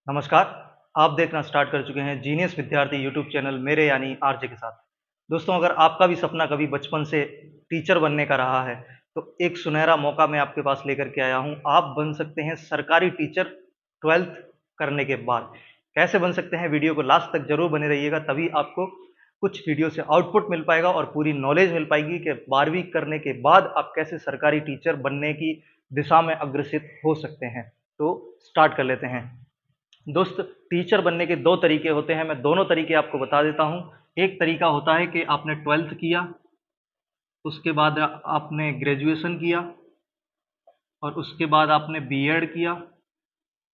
नमस्कार। आप देखना स्टार्ट कर चुके हैं जीनियस विद्यार्थी यूट्यूब चैनल मेरे यानी आरजे के साथ। दोस्तों, अगर आपका भी सपना कभी बचपन से टीचर बनने का रहा है, तो एक सुनहरा मौका मैं आपके पास लेकर के आया हूँ। आप बन सकते हैं सरकारी टीचर 12th करने के बाद। कैसे बन सकते हैं, वीडियो को लास्ट तक ज़रूर बने रहिएगा, तभी आपको कुछ वीडियो से आउटपुट मिल पाएगा और पूरी नॉलेज मिल पाएगी कि 12वीं करने के बाद आप कैसे सरकारी टीचर बनने की दिशा में अग्रसित हो सकते हैं। तो स्टार्ट कर लेते हैं। दोस्त, टीचर बनने के दो तरीके होते हैं, मैं दोनों तरीके आपको बता देता हूँ। एक तरीका होता है कि आपने 12th किया, उसके बाद आपने ग्रेजुएशन किया और उसके बाद आपने बीएड किया।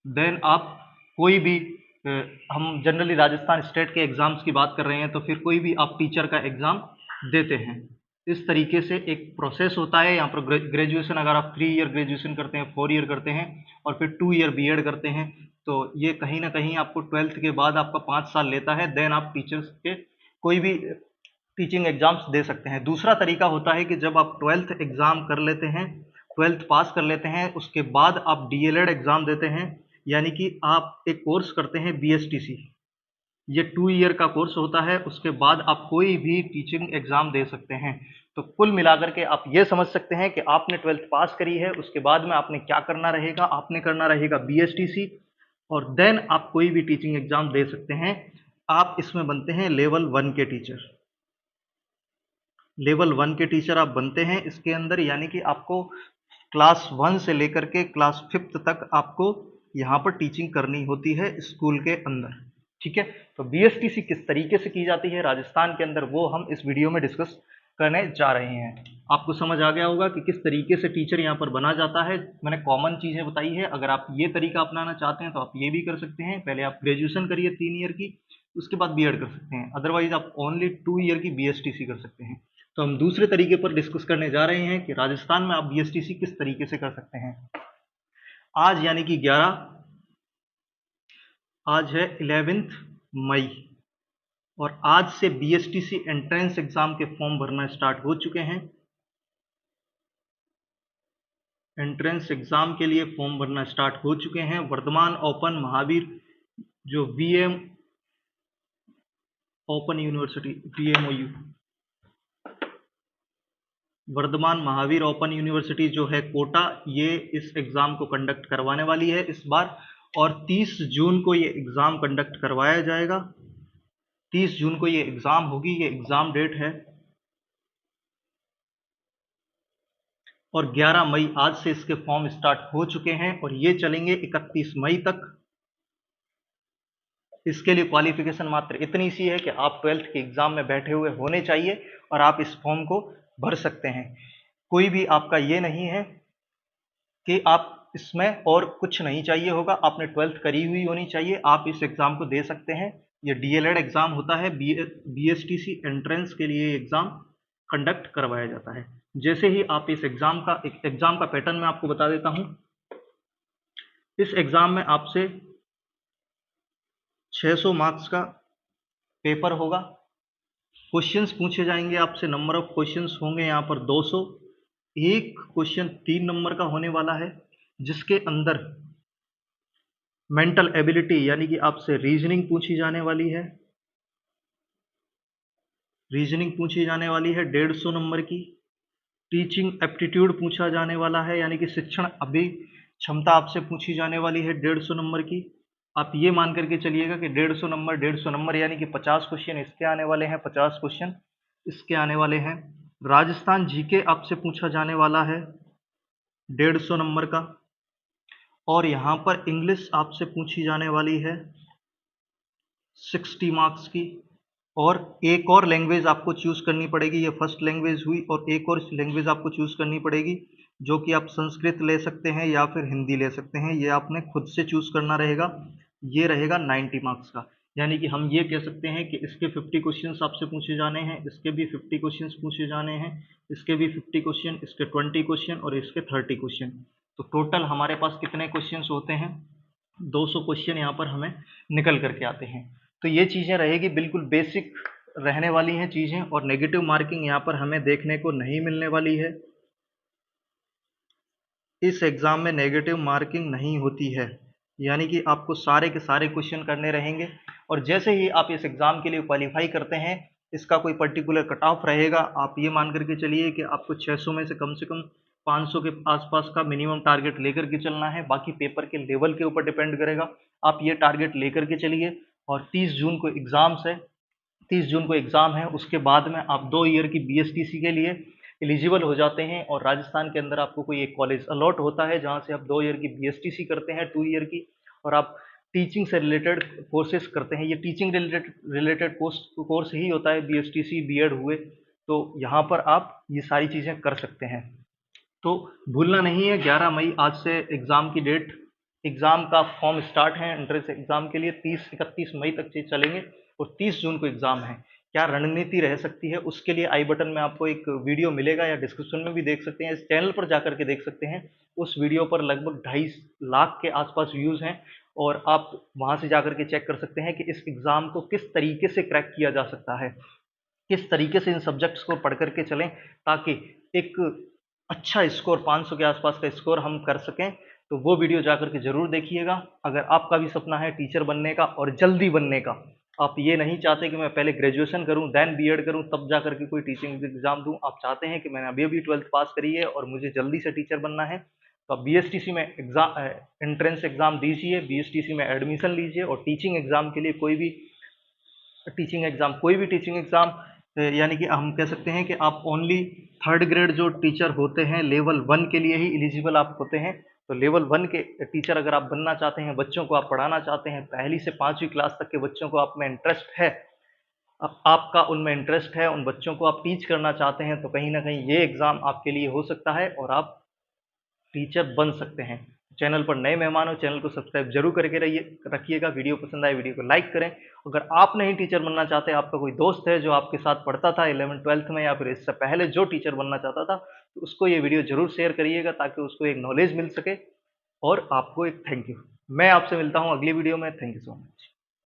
देन आप कोई भी अ, हम जनरली राजस्थान स्टेट के एग्ज़ाम्स की बात कर रहे हैं, तो फिर कोई भी आप टीचर का एग्ज़ाम देते हैं। इस तरीके से एक प्रोसेस होता है। यहाँ पर ग्रेजुएशन, अगर आप 3 ईयर ग्रेजुएशन करते हैं, 4 ईयर करते हैं और फिर 2 ईयर बीएड करते हैं, तो ये कहीं न कहीं आपको 12th के बाद आपका 5 साल लेता है। देन आप टीचर्स के कोई भी टीचिंग एग्ज़ाम्स दे सकते हैं। दूसरा तरीका होता है कि जब आप 12th एग्ज़ाम कर लेते हैं, 12th पास कर लेते हैं, उसके बाद आप डीएलएड एग्ज़ाम देते हैं, यानी कि आप एक कोर्स करते हैं बीएसटीसी। ये 2 ईयर का कोर्स होता है, उसके बाद आप कोई भी टीचिंग एग्ज़ाम दे सकते हैं। तो कुल मिलाकर के आप ये समझ सकते हैं कि आपने 12th पास करी है, उसके बाद में आपने क्या करना रहेगा, आपने करना रहेगा बीएसटीसी और देन आप कोई भी टीचिंग एग्ज़ाम दे सकते हैं। आप इसमें बनते हैं लेवल 1 के टीचर। लेवल 1 के टीचर आप बनते हैं इसके अंदर, यानी कि आपको क्लास 1 से लेकर के क्लास 5th तक आपको यहाँ पर टीचिंग करनी होती है स्कूल के अंदर। ठीक है, तो बीएसटीसी किस तरीके से की जाती है राजस्थान के अंदर, वो हम इस वीडियो में डिस्कस करने जा रहे हैं। आपको समझ आ गया होगा कि किस तरीके से टीचर यहाँ पर बना जाता है। मैंने कॉमन चीज़ें बताई है। अगर आप ये तरीका अपनाना चाहते हैं तो आप ये भी कर सकते हैं। पहले आप ग्रेजुएशन करिए 3 ईयर की, उसके बाद बीएड कर सकते हैं। अदरवाइज आप ओनली 2 ईयर की बीएसटीसी कर सकते हैं। तो हम दूसरे तरीके पर डिस्कस करने जा रहे हैं कि राजस्थान में आप बीएसटीसी किस तरीके से कर सकते हैं। आज यानी कि 11, आज है 11th मई और आज से बीएसटीसी एंट्रेंस एग्जाम के फॉर्म भरना स्टार्ट हो चुके हैं। एंट्रेंस एग्जाम के लिए फॉर्म भरना स्टार्ट हो चुके हैं। वर्धमान ओपन महावीर, जो VM open university, VMOU, Vardhman Mahaveer open university जो है कोटा, ये इस एग्ज़ाम को कंडक्ट करवाने वाली है इस बार। और 30 जून को ये एग्ज़ाम कंडक्ट करवाया जाएगा। 30 जून को ये एग्ज़ाम होगी, ये एग्ज़ाम डेट है। और 11 मई आज से इसके फॉर्म स्टार्ट हो चुके हैं और ये चलेंगे 31 मई तक। इसके लिए क्वालिफिकेशन मात्र इतनी सी है कि आप 12th के एग्ज़ाम में बैठे हुए होने चाहिए और आप इस फॉर्म को भर सकते हैं। कोई भी आपका ये नहीं है कि आप इसमें और कुछ नहीं चाहिए होगा, आपने 12th करी हुई होनी चाहिए, आप इस एग्ज़ाम को दे सकते हैं। ये डीएलएड एग्ज़ाम होता है, बीएसटीसी एंट्रेंस के लिए एग्ज़ाम कंडक्ट करवाया जाता है। जैसे ही आप इस एग्ज़ाम का पैटर्न मैं आपको बता देता हूँ। इस एग्ज़ाम में आपसे 600 मार्क्स का पेपर होगा। क्वेश्चंस पूछे जाएंगे आपसे, नंबर ऑफ क्वेश्चंस होंगे यहाँ पर 200। एक क्वेश्चन 3 नंबर का होने वाला है, जिसके अंदर मेंटल एबिलिटी यानी कि आपसे रीजनिंग पूछी जाने वाली है। रीजनिंग पूछी जाने वाली है 150 नंबर की। टीचिंग एप्टीट्यूड पूछा जाने वाला है, यानी कि शिक्षण अभी क्षमता आपसे पूछी जाने वाली है 150 नंबर की। आप ये मान करके चलिएगा कि 150 नंबर यानी कि 50 क्वेश्चन इसके आने वाले हैं, 50 क्वेश्चन इसके आने वाले हैं। राजस्थान जीके आपसे पूछा जाने वाला है 150 नंबर का। और यहाँ पर इंग्लिश आपसे पूछी जाने वाली है 60 मार्क्स की। और एक और लैंग्वेज आपको चूज़ करनी पड़ेगी, ये फर्स्ट लैंग्वेज हुई, और एक और लैंग्वेज आपको चूज़ करनी पड़ेगी, जो कि आप संस्कृत ले सकते हैं या फिर हिंदी ले सकते हैं। ये आपने खुद से चूज़ करना रहेगा। ये रहेगा 90 मार्क्स का, यानी कि हम ये कह सकते हैं कि इसके 50 क्वेश्चंस आपसे पूछे जाने हैं, इसके भी 50 क्वेश्चंस पूछे जाने हैं, इसके भी 50 क्वेश्चन, इसके 20 क्वेश्चन और इसके 30 क्वेश्चन। तो टोटल हमारे पास कितने क्वेश्चंस होते हैं? 200 क्वेश्चन यहाँ पर हमें निकल करके आते हैं। तो ये चीज़ें रहेगी, बिल्कुल बेसिक रहने वाली हैं चीज़ें, और नेगेटिव मार्किंग यहाँ पर हमें देखने को नहीं मिलने वाली है। इस एग्ज़ाम में नेगेटिव मार्किंग नहीं होती है, यानी कि आपको सारे के सारे क्वेश्चन करने रहेंगे और जैसे ही आप इस एग्ज़ाम के लिए क्वालिफाई करते हैं, इसका कोई पर्टिकुलर कट ऑफ रहेगा। आप ये मान करके चलिए कि आपको 600 में से कम 500 के आसपास का मिनिमम टारगेट लेकर के चलना है। बाकी पेपर के लेवल के ऊपर डिपेंड करेगा। आप ये टारगेट लेकर के चलिए और 30 जून को एग्ज़ाम्स है। 30 जून को एग्ज़ाम है, उसके बाद में आप 2 ईयर की बीएसटीसी के लिए एलिजिबल हो जाते हैं और राजस्थान के अंदर आपको कोई एक कॉलेज अलॉट होता है जहाँ से आप 2 ईयर की बीएसटीसी करते हैं, 2 ईयर की, और आप टीचिंग से रिलेटेड कोर्सेज करते हैं। ये टीचिंग रिलेटेड रिलेटेड कोर्स ही होता है, बीएसटीसी बीएड हुए, तो यहाँ पर आप ये सारी चीज़ें कर सकते हैं। तो भूलना नहीं है, 11 मई आज से एग्ज़ाम की डेट, एग्ज़ाम का फॉर्म स्टार्ट है एंट्रेंस एग्ज़ाम के लिए, 30-31 मई तक ये चलेंगे और 30 जून को एग्ज़ाम है। क्या रणनीति रह सकती है, उसके लिए आई बटन में आपको एक वीडियो मिलेगा या डिस्क्रिप्शन में भी देख सकते हैं, इस चैनल पर जाकर के देख सकते हैं। उस वीडियो पर लगभग 2.5 लाख के आसपास व्यूज़ हैं और आप वहाँ से जाकर के चेक कर सकते हैं कि इस एग्ज़ाम को किस तरीके से क्रैक किया जा सकता है, किस तरीके से इन सब्जेक्ट्स को पढ़ करके चलें ताकि एक अच्छा स्कोर 500 के आसपास का स्कोर हम कर सकें। तो वो वीडियो जाकर के ज़रूर देखिएगा। अगर आपका भी सपना है टीचर बनने का और जल्दी बनने का, आप ये नहीं चाहते कि मैं पहले ग्रेजुएशन करूं देन बीएड करूं तब जाकर के कोई टीचिंग एग्ज़ाम दूं, आप चाहते हैं कि मैंने अभी-अभी 12th पास करी है और मुझे जल्दी से टीचर बनना है, तो आप बीएसटीसी में एंट्रेंस एग्ज़ाम दीजिए, बीएसटीसी में एडमिशन लीजिए और टीचिंग एग्ज़ाम के लिए कोई भी टीचिंग एग्ज़ाम, यानी कि हम कह सकते हैं कि आप ओनली थर्ड ग्रेड जो टीचर होते हैं लेवल 1 के लिए ही एलिजिबल आप होते हैं। तो लेवल 1 के टीचर अगर आप बनना चाहते हैं, बच्चों को आप पढ़ाना चाहते हैं, पहली से 5वीं क्लास तक के बच्चों को आप में इंटरेस्ट है, आपका उनमें इंटरेस्ट है, उन बच्चों को आप टीच करना चाहते हैं, तो कहीं न कहीं ये एग्ज़ाम आपके लिए हो सकता है और आप टीचर बन सकते हैं। चैनल पर नए मेहमान हो, चैनल को सब्सक्राइब जरूर करके रखिएगा। वीडियो पसंद आए वीडियो को लाइक करें। अगर आप नहीं टीचर बनना चाहते, आपका कोई दोस्त है जो आपके साथ पढ़ता था 11th-12th में या फिर इससे पहले जो टीचर बनना चाहता था, तो उसको ये वीडियो जरूर शेयर करिएगा ताकि उसको एक नॉलेज मिल सके और आपको एक थैंक यू। मैं आपसे मिलता हूँ अगली वीडियो में। Thank you so much.